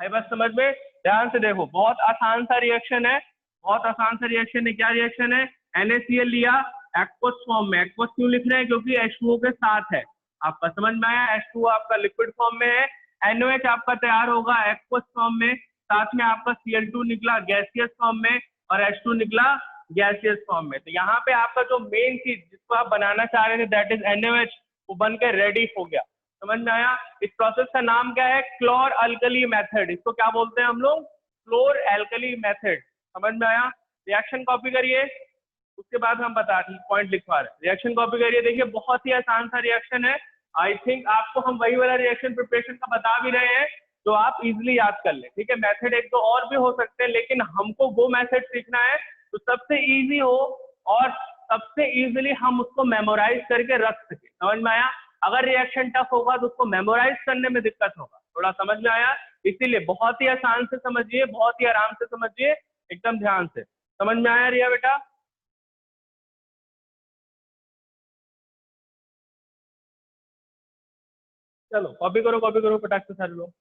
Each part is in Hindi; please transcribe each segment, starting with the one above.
आई बात समझ में? ध्यान से देखो, बहुत आसान सा रिएक्शन है, बहुत आसान सा रिएक्शन है। क्या रिएक्शन है? NaCl लिया एक्वस फॉर्म में। एक्वस क्यों लिख रहे हैं? क्योंकि H2O के साथ है। आपका समझ में आया? H2O आपका लिक्विड फॉर्म में है, NOH आपका तैयार होगा एक्वस फॉर्म में, साथ में आपका Cl2 निकला गैसियस फॉर्म में और H2 निकला गैसियस फॉर्म में। तो यहाँ पे आपका जो मेन चीज जिसको आप बनाना चाह रहे थे दैट इज NaOH, वो बन के रेडी हो गया। समझ में आया? इस प्रोसेस का नाम क्या है? क्लोर अल्कली मेथड। इसको क्या बोलते हैं हम लोग? क्लोर अल्कली मेथड। समझ में आया? रिएक्शन कॉपी करिए, उसके बाद हम बता पॉइंट लिखवा रहे हैं। रिएक्शन कॉपी करिए, देखिए बहुत ही आसान सा रिएक्शन है। आई थिंक आपको हम वही वाला रिएक्शन प्रिपरेशन का बता भी रहे हैं जो आप इजिली याद कर ले। ठीक है, मेथड एक दो और भी हो सकते हैं, लेकिन हमको वो मेथड सीखना है तो सबसे इजी हो और सबसे इजीली हम उसको मेमोराइज करके रख सके। समझ में आया? अगर रिएक्शन टफ होगा तो उसको मेमोराइज करने में दिक्कत होगा। थोड़ा समझ में आया? इसीलिए बहुत ही आसान से समझिए, बहुत ही आराम से समझिए, एकदम ध्यान से। समझ में आया रिया बेटा? चलो कॉपी करो फटाक से सारे लोग।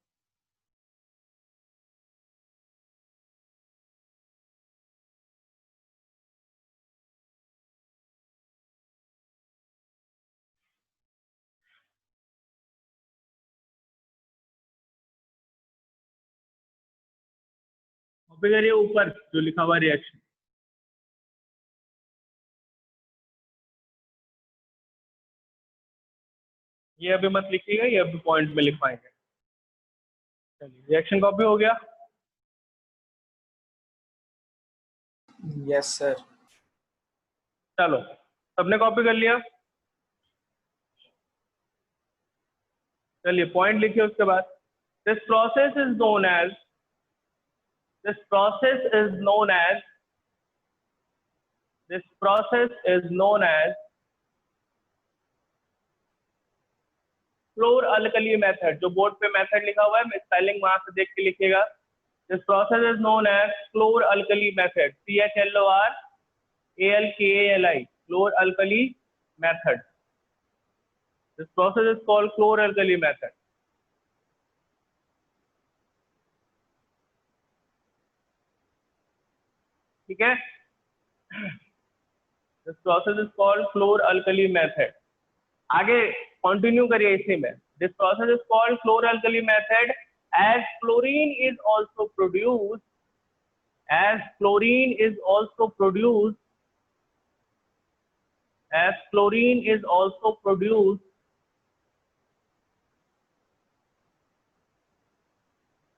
कॉपी करिए ऊपर जो लिखा हुआ रिएक्शन। ये अभी मत लिखिएगा, ये अभी पॉइंट में लिखवाएंगे। चलिए रिएक्शन कॉपी हो गया? Yes sir. चलो सबने कॉपी कर लिया? चलिए पॉइंट लिखिए उसके बाद। This process is known as, this process is known as, this process is known as chlor alkali method. जो बोर्ड पे मेथड लिखा हुआ है, मैं स्पेलिंग वहां से देख के लिखिएगा। This process is known as chlor alkali method, CHLORALKALI, chlor alkali method. This process is called chlor alkali method. ठीक है, this process is called chlor alkali method. आगे कंटिन्यू करिए इसी में। This process is called chlor alkali method as chlorine is also produced, as chlorine is also produced, as chlorine is also produced,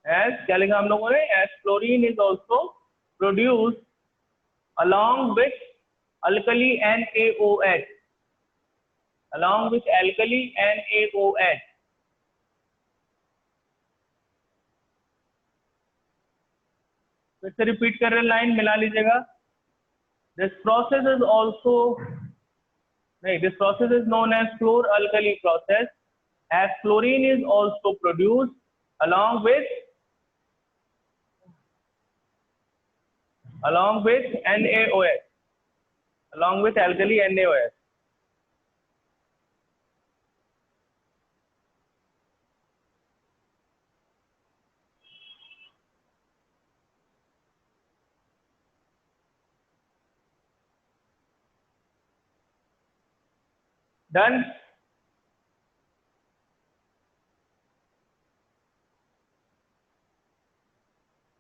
as क्या लिखा हम लोगों ने? as chlorine is also produced along with alkali NaOH, along with alkali NaOH। फिर से रिपीट कर रहे हैं, लाइन मिला लीजिएगा। दिस प्रोसेस इज ऑल्सो, नहीं, this process is known as chlor alkali process as chlorine is also produced along with NaOH, along with alkali NaOH। Done?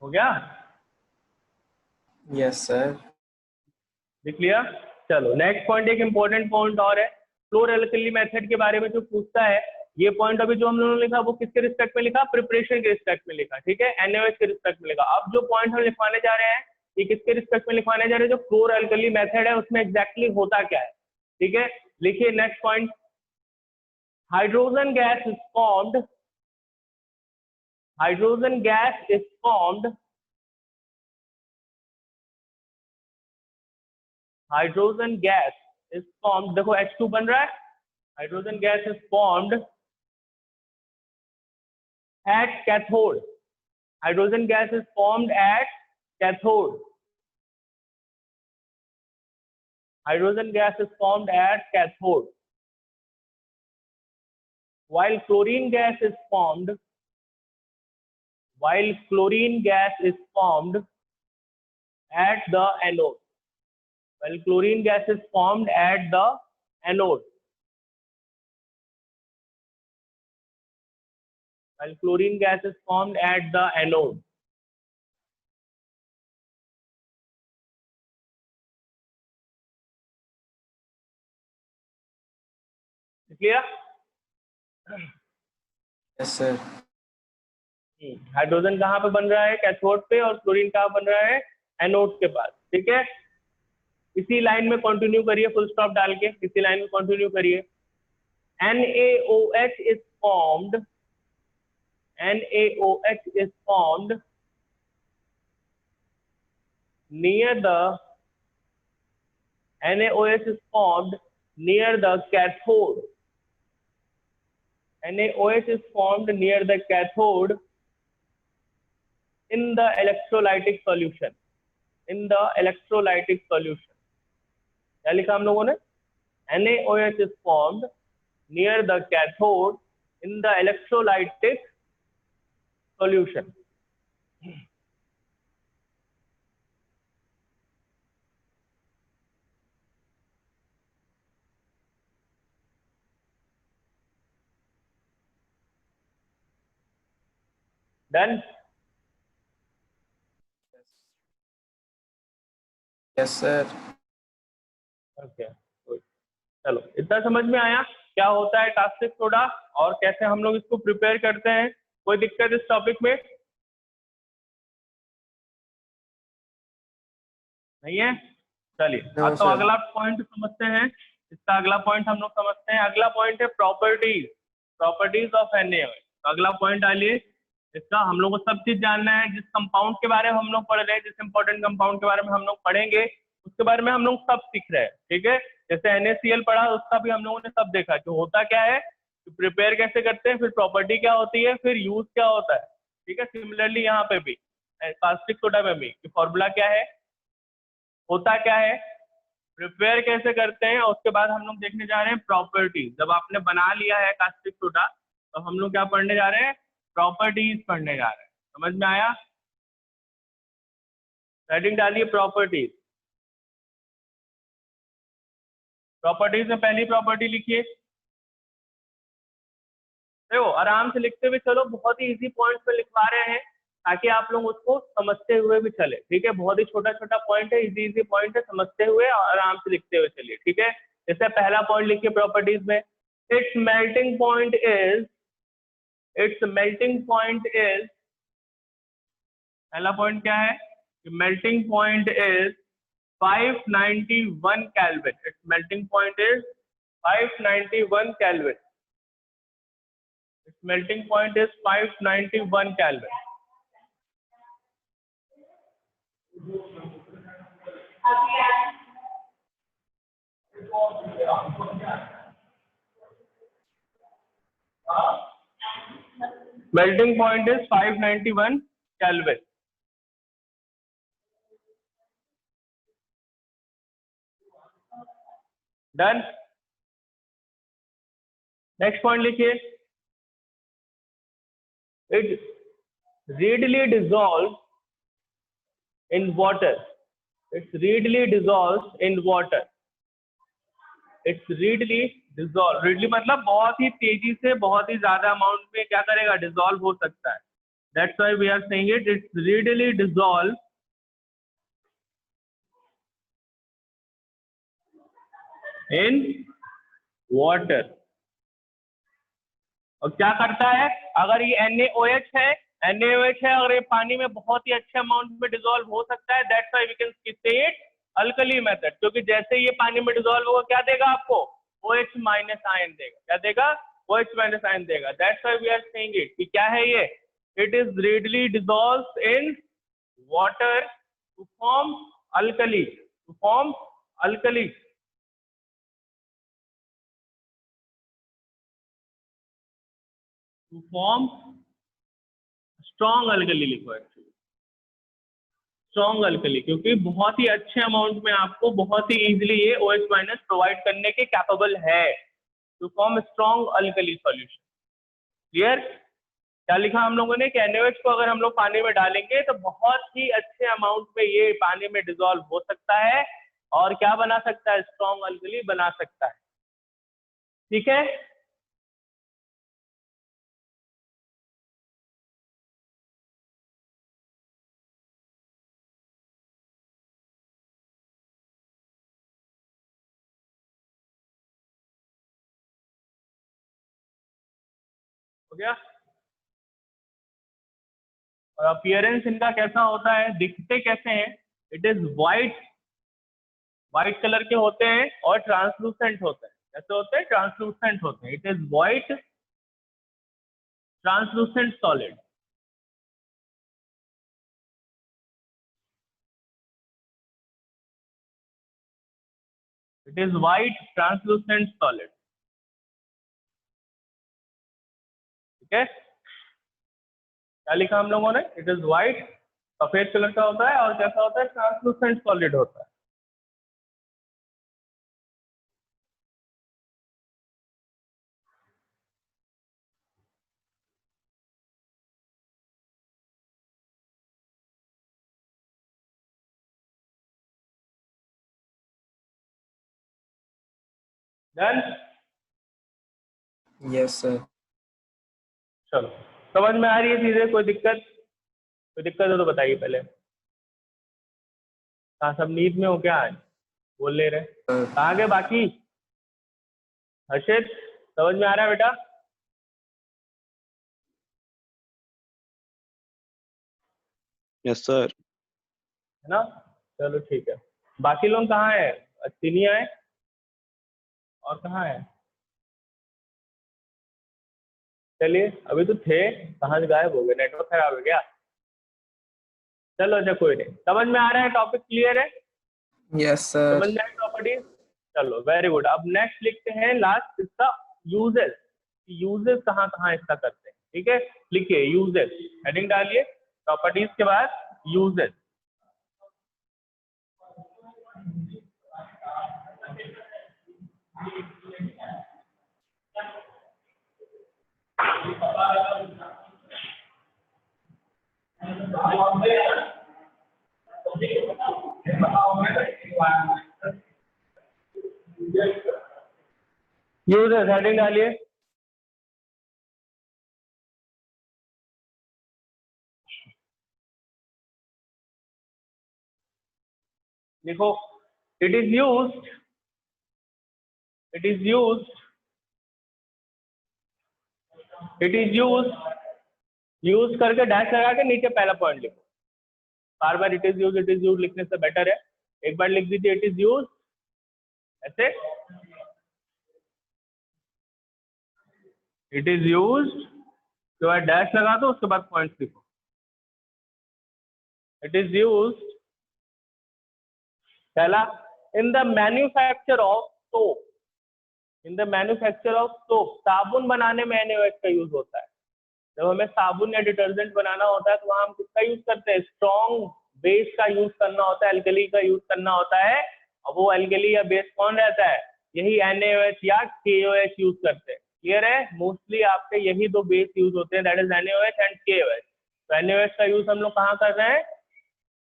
हो गया? Yes sir. लिख लिया? चलो नेक्स्ट पॉइंट, एक इंपॉर्टेंट पॉइंट और है क्लोर अल्कली मेथड के बारे में जो पूछता है। ये पॉइंट अभी जो हम लोगों ने लिखा वो किसके रिस्पेक्ट में लिखा? प्रिपरेशन के रिस्पेक्ट में लिखा। ठीक है, NaOH के रिस्पेक्ट में लिखा। अब जो पॉइंट हम लिखवाने जा रहे हैं ये किसके रिस्पेक्ट में लिखवाने जा रहे हैं? जो क्लोर अल्कली मेथड है उसमें एग्जैक्टली होता क्या है। ठीक है, लिखिए next point. Hydrogen gas is formed, hydrogen gas is formed, hydrogen gas is formed, देखो H2 बन रहा है, hydrogen gas is formed at cathode, hydrogen gas is formed at cathode, hydrogen gas is formed at cathode, while chlorine gas is formed, while chlorine gas is formed at the anode. While chlorine gas is formed at the anode. While chlorine gas is formed at the anode. Clear? Yes, sir. Hydrogen कहाँ पे बन रहा है? कैथोड पे, और क्लोरीन कहाँ बन रहा है? एनोड के पास। ठीक है, इसी लाइन में कंटिन्यू करिए, फुल स्टॉप डाल के इसी लाइन में कंटिन्यू करिए। NaOH is formed. NaOH is formed near the NaOH is formed near the cathode. NaOH is formed near the cathode in the electrolytic solution. In the electrolytic solution. क्या लिखा हम लोगों ने? NaOH is formed near the cathode in the electrolytic solution. Done? Yes, sir. Okay. चलो, इतना समझ में आया क्या होता है कास्टिक सोडा और कैसे हम लोग इसको प्रिपेयर करते हैं? कोई दिक्कत इस टॉपिक में नहीं है? चलिए, No, अब तो sir. अगला पॉइंट समझते हैं। इसका अगला पॉइंट हम लोग समझते हैं। अगला पॉइंट है प्रॉपर्टीज, प्रॉपर्टीज ऑफ NaOH। तो अगला पॉइंट डालिए, इसका हम लोग को सब चीज जानना है। जिस कंपाउंड के बारे में हम लोग पढ़ रहे हैं, जिस इंपॉर्टेंट कंपाउंड के बारे में हम लोग पढ़ेंगे, उसके बारे में हम लोग सब सीख रहे हैं। ठीक है, जैसे NaCl पढ़ा, उसका भी हम लोगों ने सब देखा कि होता क्या है, प्रिपेयर कैसे करते हैं, फिर प्रॉपर्टी क्या होती है, फिर यूज क्या होता है। ठीक है, सिमिलरली यहाँ पे भी कास्टिक सोडा में भी फॉर्मूला क्या है, होता क्या है, प्रिपेयर कैसे करते हैं, और उसके बाद हम लोग देखने जा रहे हैं प्रॉपर्टीज। जब आपने बना लिया है कास्टिक सोडा, तो हम लोग क्या पढ़ने जा रहे हैं? प्रॉपर्टीज पढ़ने जा रहे हैं। समझ में आया? हेडिंग डालिए प्रॉपर्टीज। प्रॉपर्टीज में पहली प्रॉपर्टी लिखिए। देखो, आराम से लिखते हुए चलो, बहुत ही इजी पॉइंट्स पे लिखवा रहे हैं ताकि आप लोग उसको समझते हुए भी चले। ठीक है, बहुत ही छोटा छोटा पॉइंट है, इजी इजी पॉइंट है, समझते हुए और आराम से लिखते हुए चलिए। ठीक है, जैसे पहला पॉइंट लिखिए प्रॉपर्टीज में, it's melting point is, it's melting point is, पहला पॉइंट क्या है? Melting point is 591 kelvin. It's melting point is 591 kelvin. Its melting point is 591 Kelvin. Melting point is 591 Kelvin. Done. Next point लिखिए, it readily dissolves in water. It readily dissolves in water. It's readily dissolve. Readily मतलब बहुत ही तेजी से, बहुत ही ज्यादा अमाउंट में क्या करेगा? डिसॉल्व हो सकता है। That's why we are saying it. It's readily dissolve in water. और क्या करता है? अगर ये NaOH है, अगर ये पानी में बहुत ही अच्छे अमाउंट में डिसॉल्व हो सकता है, that's why we can say it alkali method. क्योंकि जैसे ये पानी में डिसॉल्व होगा, क्या देगा आपको? OH माइनस आयन देगा। क्या देगा? OH माइनस आयन देगा। That's why we are saying it कि क्या है ये? It is readily dissolves in water to form alkali, to form alkali. To form strong alkali लिखो, एक्चुअली स्ट्रॉन्ग अल्कली, क्योंकि बहुत ही अच्छे अमाउंट में आपको बहुत ही इजीली ये OH माइनस प्रोवाइड करने के कैपेबल है to form strong alkali solution. Clear? क्या लिखा हम लोगों ने कि NaOH को अगर हम लोग पानी में डालेंगे तो बहुत ही अच्छे अमाउंट में ये पानी में डिसॉल्व हो सकता है और क्या बना सकता है, स्ट्रॉन्ग अल्कली बना सकता है। ठीक है, हो गया। और अपीयरेंस इनका कैसा होता है, दिखते कैसे हैं, it is white, white colour के होते हैं और ट्रांसलूसेंट होते हैं। कैसे होते हैं, ट्रांसलूसेंट होते हैं। It is white translucent solid. It is white translucent solid. ठीक है, क्या लिखा हम लोगों ने, इट इज वाइट, सफेद कलर का होता है और कैसा होता है, ट्रांसलूसेंट सॉलिड होता है। Done, Yes, sir. चलो समझ में आ रही है चीजें, कोई दिक्कत, कोई दिक्कत हो तो बताइए पहले। कहाँ सब नींद में हो क्या आज, बोल ले रहे, कहाँ गए बाकी। हर्षित समझ में आ रहा है बेटा, यस सर। है ना, चलो ठीक है। बाकी लोग कहाँ है, अश्विनी आए और कहाँ है, चलिए अभी तो थे, कहाँ से गायब हो गए, नेटवर्क खराब है क्या। चलो अच्छा कोई नहीं, समझ में आ रहा है, टॉपिक क्लियर है, Yes, sir. समझ में आए प्रॉपर्टीज। चलो वेरी गुड। अब नेक्स्ट लिखते हैं लास्ट इसका यूजेस, यूजेस कहाँ कहाँ इसका करते हैं। ठीक है, लिखिए यूजेस, हेडिंग डालिए, प्रॉपर्टीज के बाद यूजेस। यूजेस हेडिंग डालिए। देखो, it is used, it is used, it is used, use करके डैश लगा के नीचे पहला पॉइंट लिखो। बार बार इट इज यूज लिखने से बेटर है, एक बार लिख दीजिए इट इज यूज ऐसे, इट इज यूज उसके बाद डैश लगा दो, उसके बाद पॉइंट लिखो। इट इज यूज पहला, in the manufacture of soap, in the manufacture of soap, साबुन बनाने में NaOH का यूज होता है। जब हमें साबुन या डिटर्जेंट बनाना होता है तो वहां हम किसका यूज करते हैं, स्ट्रॉन्ग बेस का यूज करना होता है, एल्कली का यूज करना होता है। और वो एल्कली या बेस कौन रहता है, यही NaOH या KOH यूज करते हैं। क्लियर है, मोस्टली आपके यही दो बेस यूज होते हैं, that is NaOH and KOH। तो NaOH का यूज हम लोग कहाँ कर रहे हैं,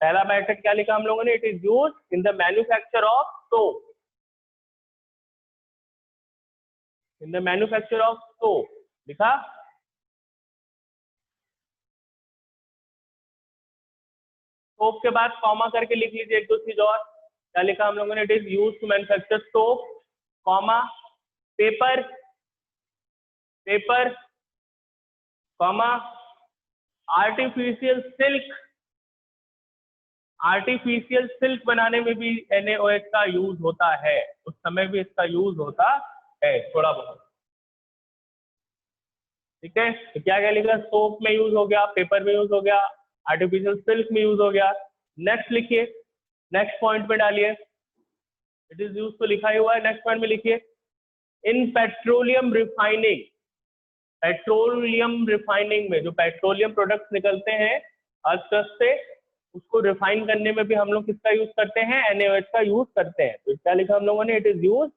पहला मेथड क्या लिखा हम लोगों ने, it is use in the manufacture of soap, in the manufacture of soap लिखा। सोप के बाद कॉमा करके लिख लीजिए एक दो चीज और, क्या लिखा हम लोगों ने, it is use to manufacture soap, comma paper, paper, comma artificial silk, artificial silk बनाने में भी NaOH का यूज होता है, उस समय भी इसका यूज होता है थोड़ा बहुत। ठीक है, तो क्या क्या लिखा, सोप में यूज हो गया, पेपर में यूज हो गया, आर्टिफिशियल सिल्क में यूज हो गया। नेक्स्ट लिखिए, नेक्स्ट पॉइंट पे डालिए, इट इज यूज तो लिखा ही हुआ है, नेक्स्ट पॉइंट में लिखिए, in petroleum refining, petroleum refining में जो पेट्रोलियम प्रोडक्ट्स निकलते हैं अर्थ से, उसको रिफाइन करने में भी हम लोग किसका यूज करते हैं, NaOH का यूज करते हैं। तो क्या लिखा हम लोगों ने, it is use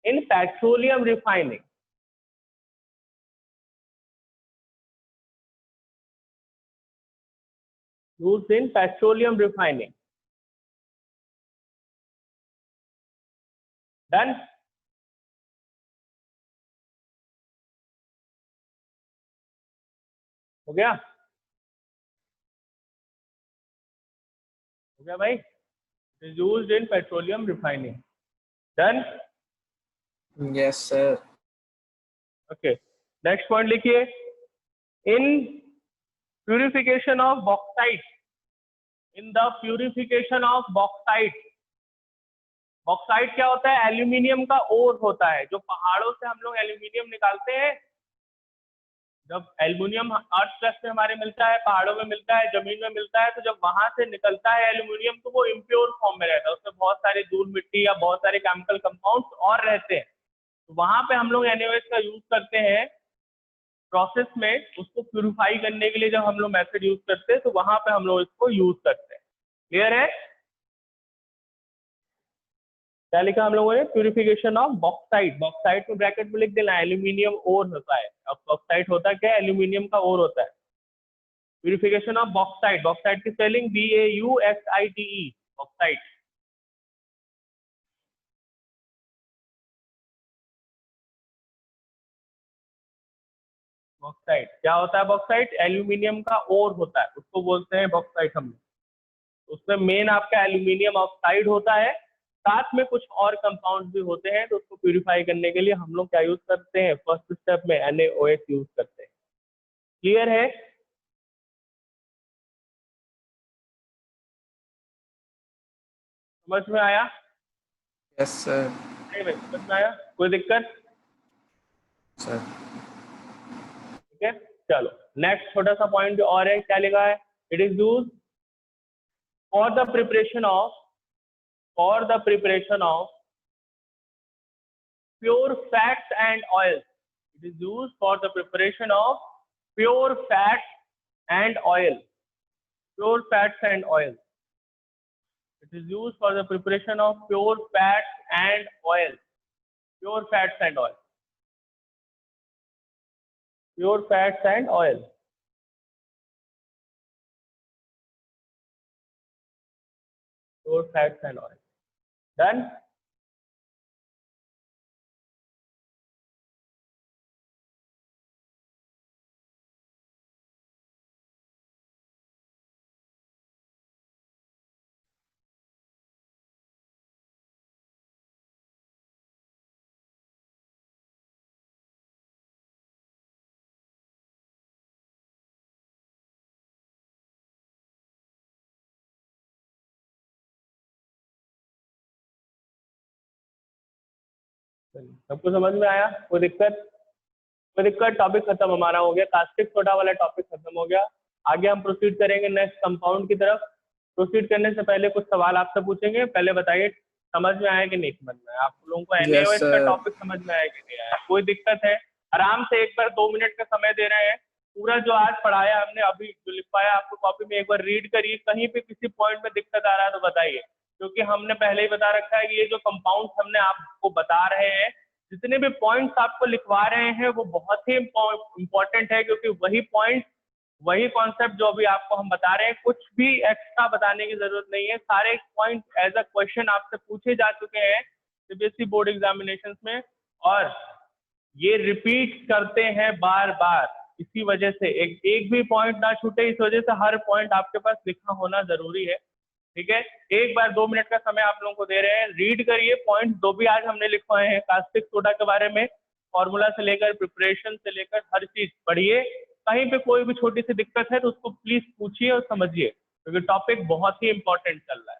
in petroleum refining. used in petroleum refining. Done? हो गया भाई? It is used in petroleum refining. Done? Yes, sir. Okay. Next point लिखिए. In purification of bauxite. In the purification of bauxite. Bauxite क्या होता है? एल्यूमिनियम का ओर होता है. जो पहाड़ों से हम लोग एल्यूमिनियम निकालते हैं, जब एल्यूमिनियम अर्थ क्रस्ट में हमारे मिलता है, पहाड़ों में मिलता है, जमीन में मिलता है, तो जब वहां से निकलता है एल्यूमिनियम तो वो इम्प्योर फॉर्म में रहता है. उसमें बहुत सारे धूल मिट्टी या बहुत सारे केमिकल कंपाउंड्स और रहते हैं. तो वहां पे हम लोग NaOH का यूज करते हैं प्रोसेस में. उसको प्यूरिफाई करने के लिए जब हम लोग मेथड यूज करते हैं तो वहां पे हम लोग इसको यूज करते हैं. क्लियर है? क्या लिखा हम लोगों ने? Purification of bauxite. बॉक्साइट में ब्रैकेट में लिख देना एल्यूमिनियम ओर होता है. अब बॉक्साइट होता क्या है? एल्यूमिनियम का ओर होता है. Purification of bauxite. बॉक्साइट की स्पेलिंग BAUXITE. बॉक्साइट. बॉक्साइट क्या होता है? बॉक्साइट एल्यूमिनियम का ओर होता है, उसको बोलते हैं बॉक्साइट. हम उसमें मेन आपका एल्यूमिनियम ऑक्साइड होता है, साथ में कुछ और कंपाउंड भी होते हैं. तो उसको प्यूरिफाई करने के लिए हम लोग क्या यूज करते हैं? फर्स्ट स्टेप में NaOH यूज करते हैं. क्लियर है? समझ में आया? Yes, sir. नहीं भाई, समझ में आया? कोई दिक्कत? Sir. ठीक है, चलो नेक्स्ट छोटा सा पॉइंट और है. क्या लिखा है? It is use for the preparation of pure fats and oils. It is used for the preparation of pure fats and oil. Pure fats and oil. It is used for the preparation of pure fats and oil. Pure fats and oil. Pure fats and oil. Pure fats and oil. Done? सबको समझ में आया? कोई दिक्कत? कोई दिक्कत? टॉपिक खत्म हमारा हो गया. कास्टिक सोडा वाला टॉपिक खत्म हो गया. आगे हम प्रोसीड करेंगे नेक्स्ट कंपाउंड की तरफ. प्रोसीड करने से पहले कुछ सवाल आपसे पूछेंगे. पहले बताइए समझ में आया कि नहीं समझ में आया? आप लोगों को Yes, NaOH का sir. टॉपिक समझ में आया कि नहीं आया? कोई दिक्कत है? आराम से एक बार 2 मिनट का समय दे रहे हैं. पूरा जो आज पढ़ाया हमने, अभी जो लिखवाया आपको कॉपी में, एक बार रीड करिए. कहीं पे किसी पॉइंट में दिक्कत आ रहा है तो बताइए, क्योंकि हमने पहले ही बता रखा है कि ये जो कंपाउंड्स हमने आपको बता रहे हैं, जितने भी पॉइंट्स आपको लिखवा रहे हैं वो बहुत ही इंपॉर्टेंट है, क्योंकि वही पॉइंट, वही कॉन्सेप्ट जो अभी आपको हम बता रहे हैं, कुछ भी एक्स्ट्रा बताने की जरूरत नहीं है. सारे पॉइंट एज अ क्वेश्चन आपसे पूछे जा चुके हैं CBSE बोर्ड एग्जामिनेशंस में, और ये रिपीट करते हैं बार बार. इसी वजह से एक भी पॉइंट ना छूटे, इस वजह से हर पॉइंट आपके पास लिखना होना जरूरी है. ठीक है, एक बार 2 मिनट का समय आप लोगों को दे रहे हैं. रीड करिए पॉइंट जो भी आज हमने लिखवाए हैं कास्टिक सोडा के बारे में, फॉर्मूला से लेकर प्रिपरेशन से लेकर हर चीज पढ़िए. कहीं पे कोई भी छोटी सी दिक्कत है तो उसको प्लीज पूछिए और समझिए, क्योंकि टॉपिक बहुत ही इंपॉर्टेंट चल रहा है.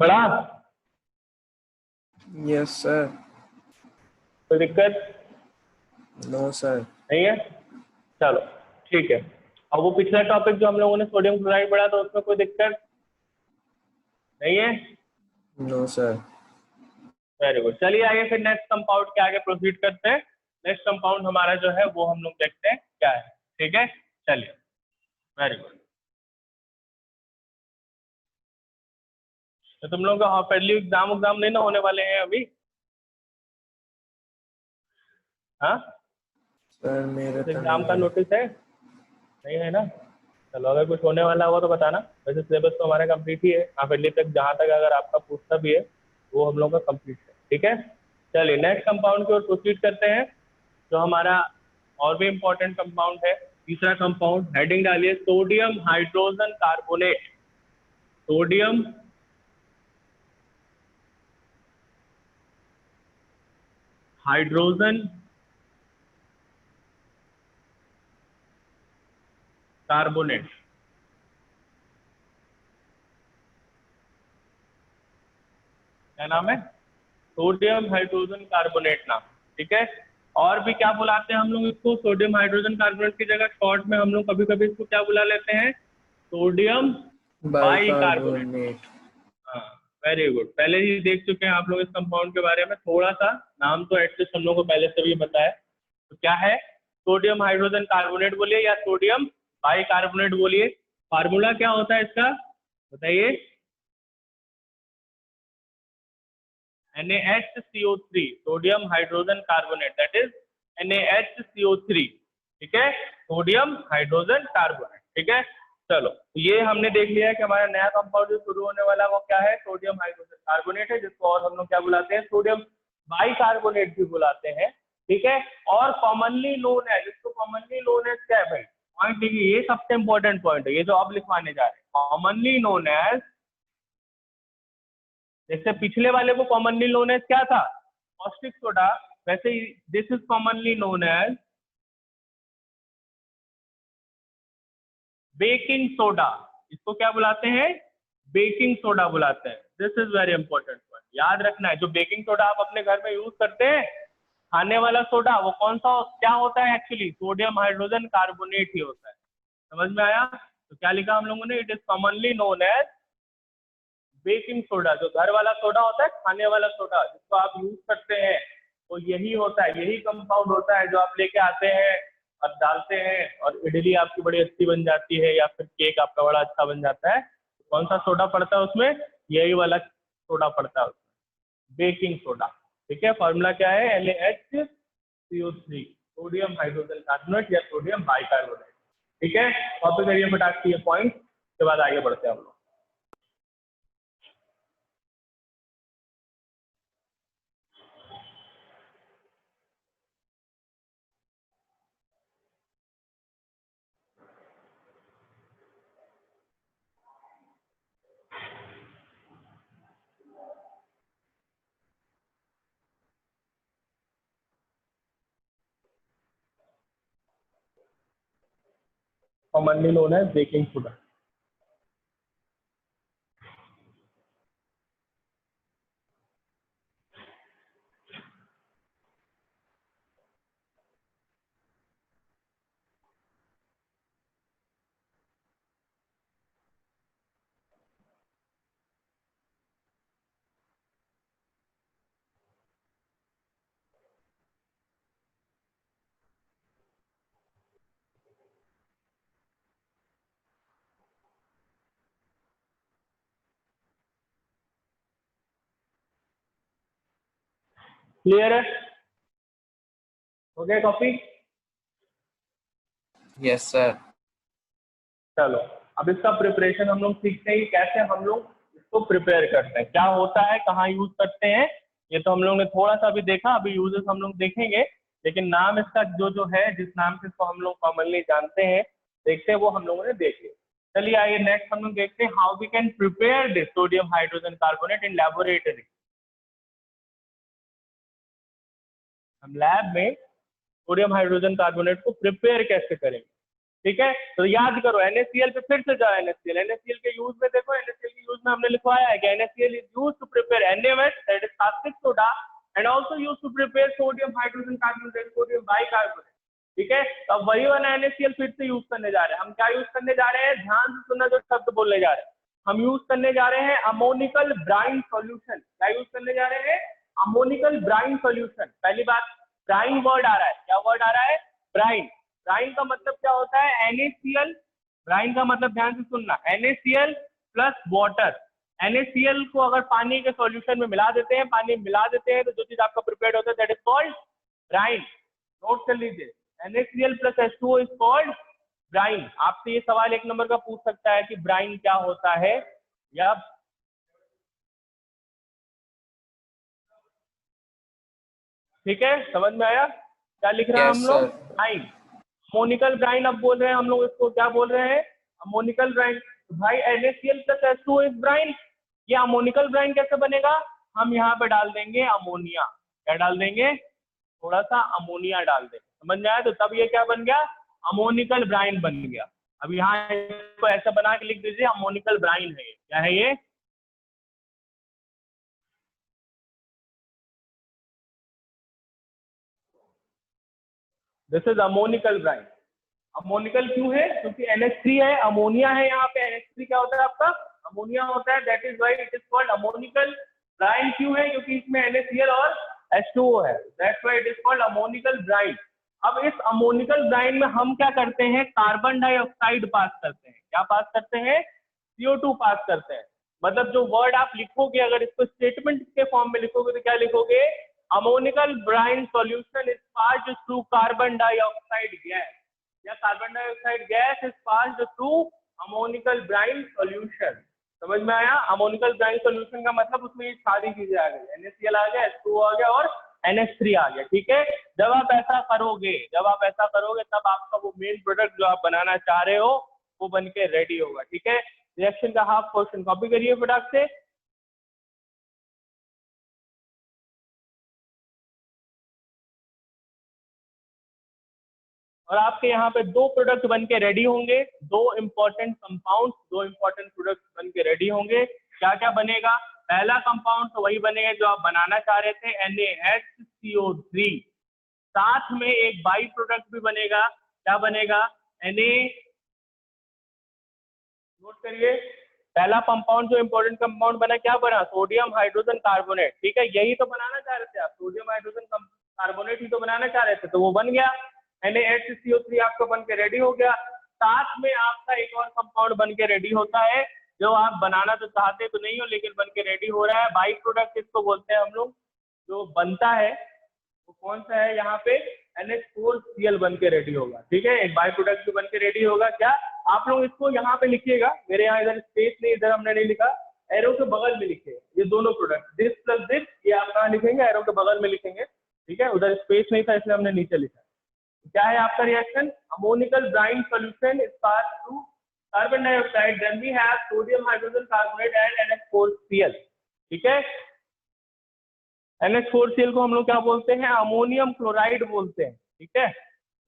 पढ़ा? Yes, sir. कोई दिक्कत No, sir. नहीं है? चलो ठीक है। अब वो पिछला टॉपिक जो हम लोगों ने सोडियम क्लोराइड पढ़ा था उसमें कोई दिक्कत नहीं है? No, sir. Very good. चलिए आगे फिर नेक्स्ट कंपाउंड के आगे प्रोसीड करते हैं। नेक्स्ट कंपाउंड हमारा जो है वो हम लोग देखते हैं क्या है। ठीक है, चलिए, वेरी गुड। तो तुम लोगों का हाफिजली एग्जाम नहीं ना होने वाले हैं अभी? हाँ, सर मेरे तो एग्जाम नहीं का है। नोटिस है? नहीं है ना? चलो, अगर कुछ होने वाला होगा तो बताना। वैसे सिलेबस तो हमारा कंप्लीट ही है, हाफिजली तक जहाँ तक अगर आपका पूछता भी है वो हम लोग का कंप्लीट है। ठीक है, चलिए नेक्स्ट कंपाउंड की ओर प्रोसीड करते हैं जो हमारा और भी इम्पोर्टेंट कंपाउंड है। तीसरा कंपाउंड, हेडिंग डालिए sodium hydrogen carbonate. Sodium hydrogen carbonate. क्या नाम है? सोडियम हाइड्रोजन कार्बोनेट नाम। ठीक है, और भी क्या बुलाते हैं हम लोग इसको? सोडियम हाइड्रोजन कार्बोनेट की जगह शॉर्ट में हम लोग कभी कभी इसको क्या बुला लेते हैं? Sodium bicarbonate. Bicarbonate. हाँ, वेरी गुड। पहले ही देख चुके हैं आप लोग इस कंपाउंड के बारे में, थोड़ा सा नाम तो एटलीस्ट हम लोग को पहले से भी बताया। तो क्या है? सोडियम हाइड्रोजन कार्बोनेट बोलिए या सोडियम बाइकार्बोनेट बोलिए। फार्मूला क्या होता है इसका बताइए? NaHCO3, sodium hydrogen carbonate, that is NaHCO3। ठीक है, सोडियम हाइड्रोजन कार्बोनेट। ठीक है, चलो ये हमने देख लिया कि हमारा नया कंपाउंड जो शुरू होने वाला वो क्या है? सोडियम हाइड्रोजन कार्बोनेट है, जिसको और हम लोग क्या बुलाते हैं? सोडियम बाइकार्बोनेट भी बुलाते हैं। ठीक है, और कॉमनली नोन है, जिसको कॉमनली नोन एज क्या है भाई? पॉइंट देखिए, ये सबसे इंपॉर्टेंट पॉइंट है, ये जो आप लिखवाने जा रहे हैं। कॉमनली नोन एज, जैसे पिछले वाले को कॉमनली नोन एज क्या था? कॉस्टिक सोडा, वैसे ही this is commonly known as baking soda. इसको क्या बुलाते हैं? बेकिंग सोडा बुलाते हैं। This is very important point, याद रखना है। जो बेकिंग सोडा आप अपने घर में यूज करते हैं, खाने वाला सोडा, वो कौन सा क्या होता है? एक्चुअली सोडियम हाइड्रोजन कार्बोनेट ही होता है। समझ में आया? तो क्या लिखा हम लोगों ने? It is commonly known as baking soda. जो घर वाला सोडा होता है, खाने वाला सोडा जिसको आप यूज करते हैं, वो यही होता है, यही कंपाउंड होता है जो आप लेके आते हैं और डालते हैं, और इडली आपकी बड़ी अच्छी बन जाती है या फिर केक आपका बड़ा अच्छा बन जाता है। कौन सा सोडा पड़ता है उसमें? यही वाला सोडा पड़ता है उसमें, बेकिंग सोडा। ठीक है, फॉर्मूला क्या है? NaHCO3, सोडियम हाइड्रोजन कार्बोनेट या सोडियम बाइकार्बोनेट। ठीक है, कॉपी करिए फटाक से ये पॉइंट, के बाद आगे बढ़ते हैं हम लोग। commonly known as baking soda. Clear है? हो गया कॉपी? Yes, sir. चलो अब इसका प्रिपरेशन हम लोग सीखते हैं कि कैसे हम लोग इसको प्रिपेयर करते हैं, क्या होता है, कहाँ यूज करते हैं। ये तो हम लोग ने थोड़ा सा भी देखा, अभी यूजेस हम लोग देखेंगे, लेकिन नाम इसका जो है, जिस नाम से इसको हम लोग कॉमनली जानते हैं, देखते हैं, वो हम लोगों ने देखे। चलिए आइए नेक्स्ट हम लोग देखते हैं how we can prepare this sodium hydrogen carbonate in laboratory. हम लैब में सोडियम हाइड्रोजन कार्बोनेट को प्रिपेयर कैसे करेंगे, ठीक है। तो याद करो NaCl पे फिर से जाओ, NaCl के यूज में देखो, NaCl के यूज में हमने लिखवाया है कि NaCl is used to prepare NaOH, that is caustic soda, and also used to prepare sodium hydrogen carbonate, sodium bicarbonate, ठीक है। तो अब वही वाला NaCl फिर से यूज करने जा रहे हैं। हम क्या यूज करने जा रहे हैं, ध्यान से सुनना जो शब्द बोलने जा रहे हैं। हम यूज करने जा रहे हैं अमोनिकल ब्राइन सॉल्यूशन। क्या यूज करने जा रहे हैं, अमोनिकल ब्राइन सॉल्यूशन। पहली बात, ब्राइन वर्ड आ रहा है, क्या वर्ड आ रहा है, ब्राइन। ब्राइन का मतलब क्या होता है, NaCl। ब्राइन का मतलब ध्यान से सुनना, NaCl प्लस वाटर। NaCl को अगर पानी के सॉल्यूशन में मिला देते हैं, पानी मिला देते हैं, तो जो चीज आपका प्रिपेयर्ड होता है that is called brine. Note कर लीजिए, NaCl plus H2O is called brine. आपसे ये सवाल 1 नंबर का पूछ सकता है कि ब्राइन क्या होता है, या ठीक है, समझ में आया क्या लिख रहे हैं हम लोग, ब्राइन, अमोनिकल ब्राइन। अब बोल रहे हैं हम लोग इसको, क्या बोल रहे हैं, अमोनिकल ब्राइन। भाई NaCl plus H2O is brine. ये अमोनिकल ब्राइन कैसे बनेगा, हम यहाँ पे डाल देंगे अमोनिया। क्या डाल देंगे, थोड़ा सा अमोनिया डाल देंगे, समझ में आया। तो तब ये क्या बन गया, अमोनिकल ब्राइन बन गया। अब यहाँ इसको ऐसा बना के लिख दीजिए, अमोनिकल ब्राइन है ये। क्या है ये, this is ammoniacal brine. Ammoniacal क्यों है, क्योंकि NH3 है, अमोनिया है यहाँ पे। NH3 क्या होता है आपका, अमोनिया होता है, that is why it is called ammoniacal brine. क्यों है, क्योंकि इसमें NaCl और H2O है, that's why it is called ammoniacal brine. अब इस अमोनिकल ब्राइन में हम क्या करते हैं, कार्बन डाइऑक्साइड पास करते हैं। क्या पास करते हैं, CO2 पास करते हैं। मतलब जो वर्ड आप लिखोगे, अगर इसको स्टेटमेंट के फॉर्म में लिखोगे तो क्या लिखोगे, ammoniacal brine solution is passed through carbon dioxide gas, या carbon dioxide gas is passed through ammoniacal brine solution. समझ में आया, अमोनिकल ब्राइन सॉल्यूशन का मतलब उसमें ये सारी चीजें आ गई, NaCl आ गया, H2O आ गया और NH3 आ गया, ठीक है। जब आप ऐसा करोगे, तब आपका वो मेन प्रोडक्ट जो आप बनाना चाह रहे हो वो बन के रेडी होगा, ठीक है। रिएक्शन का हाफ क्वेश्चन कॉपी करिए प्रोडक्ट से। और आपके यहाँ पे 2 प्रोडक्ट बन के रेडी होंगे, 2 इंपॉर्टेंट कंपाउंड, 2 इंपॉर्टेंट प्रोडक्ट बन के रेडी होंगे। क्या क्या बनेगा, पहला कंपाउंड तो वही बनेगा जो आप बनाना चाह रहे थे, NaHCO3। साथ में एक बाई प्रोडक्ट भी बनेगा, क्या बनेगा, नोट करिए, पहला कंपाउंड जो इंपॉर्टेंट कंपाउंड बना, क्या बना, सोडियम हाइड्रोजन कार्बोनेट, ठीक है। यही तो बनाना चाह रहे थे आप, सोडियम हाइड्रोजन कार्बोनेट ही तो बनाना चाह रहे थे, तो वो बन गया, NaHCO3 आपका बन के रेडी हो गया। साथ में आपका एक और कंपाउंड बन के रेडी होता है, जो आप बनाना तो चाहते तो नहीं हो, लेकिन बन के रेडी हो रहा है। बाई प्रोडक्ट इसको बोलते हैं हम लोग, जो बनता है वो कौन सा है, यहाँ पे NH4Cl बन के रेडी होगा, ठीक है। एक बाई प्रोडक्ट भी बन के रेडी होगा। क्या, आप लोग इसको यहाँ पे लिखिएगा, मेरे यहाँ इधर स्पेस नहीं, इधर हमने नहीं लिखा, एरो के बगल में लिखे ये दोनों प्रोडक्ट, दिस प्लस दिस, ये आप कहाँ लिखेंगे, एरो के बगल में लिखेंगे, ठीक है। उधर स्पेस नहीं था इसलिए हमने नीचे लिखा। क्या है आपका reaction, ammoniacal brine solution is passed through carbon dioxide, then we have sodium hydrogen carbonate and NH4Cl, ठीक है। NH4Cl को हम लोग क्या बोलते हैं, अमोनियम क्लोराइड बोलते हैं, ठीक है।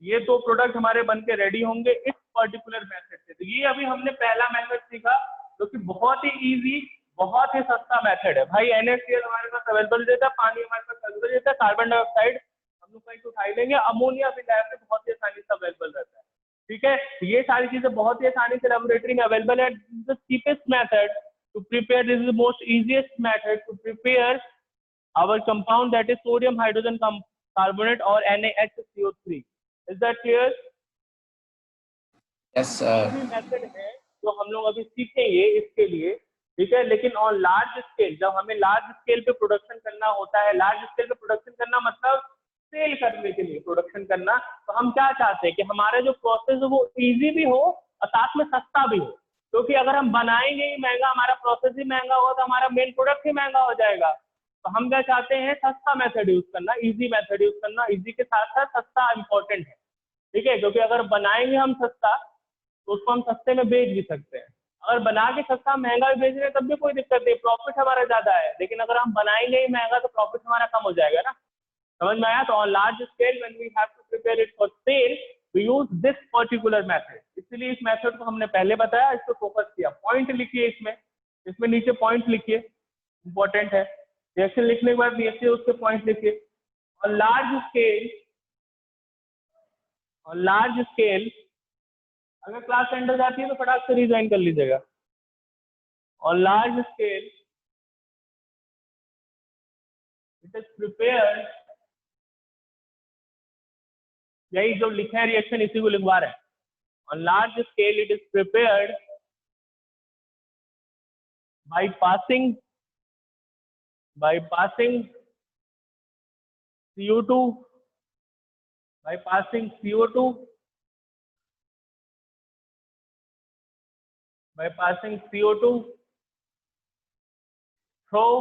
ये 2 प्रोडक्ट हमारे बन के रेडी होंगे इस पर्टिकुलर मेथड से। तो ये अभी हमने पहला मेथड सीखा, जो कि बहुत ही इजी, बहुत ही सस्ता मेथड है। भाई NaCl हमारे पास अवेलेबल रहता है, पानी हमारे पास अवेलेबल रहता है, कार्बन डाइऑक्साइड हम लोग कहीं से उठा लेंगे, अमोनिया भी लैब में बहुत ही आसानी से अवेलेबल रहता है, ठीक है। ये सारी चीजें बहुत ही आसानी से लेबोरेटरी में अवेलेबल है। The cheapest method to prepare, this is the most easiest method to prepare our compound, that is sodium hydrogen carbonate or NaHCO3. Is that clear? Yes sir. Method है जो हम लोग अभी सीखेंगे इसके लिए, ठीक है। लेकिन ऑन लार्ज स्केल, जब हमें लार्ज स्केल पे प्रोडक्शन करना होता है, लार्ज स्केल पे प्रोडक्शन करना मतलब सेल करने के लिए प्रोडक्शन करना, तो हम क्या चाहते हैं कि हमारा जो प्रोसेस है वो इजी भी हो और साथ में सस्ता भी हो, क्योंकि अगर हम बनाएंगे ही महंगा, हमारा प्रोसेस ही महंगा होगा तो हमारा मेन प्रोडक्ट ही महंगा हो जाएगा। तो हम क्या चाहते हैं, सस्ता मेथड यूज करना, इजी मेथड यूज करना, इजी के साथ साथ सस्ता इंपॉर्टेंट है, ठीक है, क्योंकि अगर बनाएंगे हम सस्ता तो उसको हम सस्ते में बेच भी सकते हैं। अगर बना के सस्ता महंगा भी बेच रहे हैं तब भी कोई दिक्कत नहीं, प्रॉफिट हमारा ज्यादा है, लेकिन अगर हम बनाएंगे ही महंगा तो प्रॉफिट हमारा कम हो जाएगा ना, समझ में आया। तो on large scale when we have to prepare it for sale we use this particular method, इसलिए इस मेथड को हमने पहले बताया, इस पर फोकस किया। पॉइंट लिखिए इसमें नीचे पॉइंट लिखिए, इंपॉर्टेंट है। रिएक्शन लिखने के बाद नीचे उसके पॉइंट लिखिए। ऑन लार्ज स्केल अगर क्लास एंड हो जाती है तो फटाक से रिज्वाइन कर लीजिएगा। On large scale it is prepared, यही जो लिखा है रिएक्शन इसी को लिखवा रहे हैं। On large scale it is prepared by passing CO2 by passing CO2 through